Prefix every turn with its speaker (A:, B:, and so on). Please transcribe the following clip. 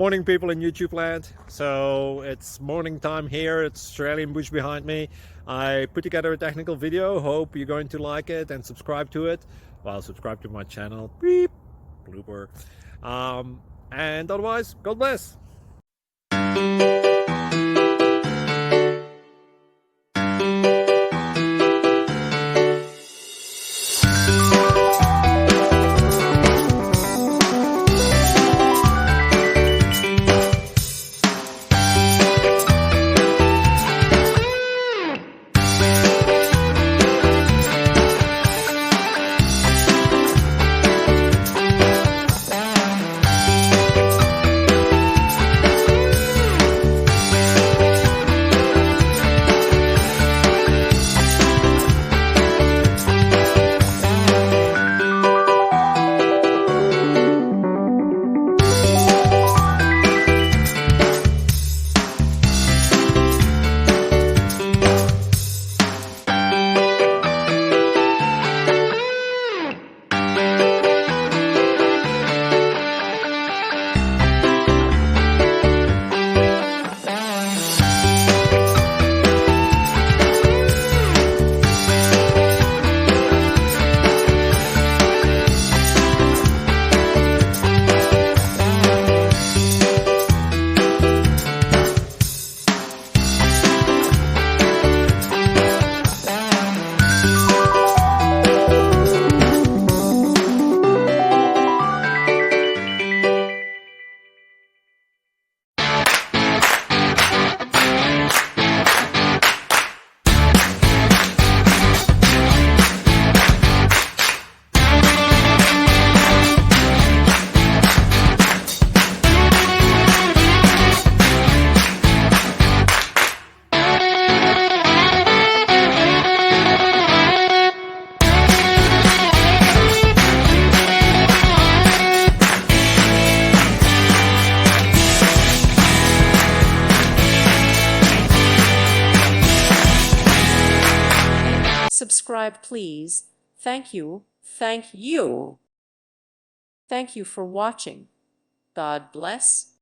A: Morning, people in YouTube land. So it's morning time here. It's Australian bush behind me. I put together a technical video. Hope you're going to like it and subscribe to it. Well, subscribe to my channel. Beep. Blooper. And otherwise, God bless.
B: Subscribe, please. Thank you. Thank you. Thank you for watching. God bless.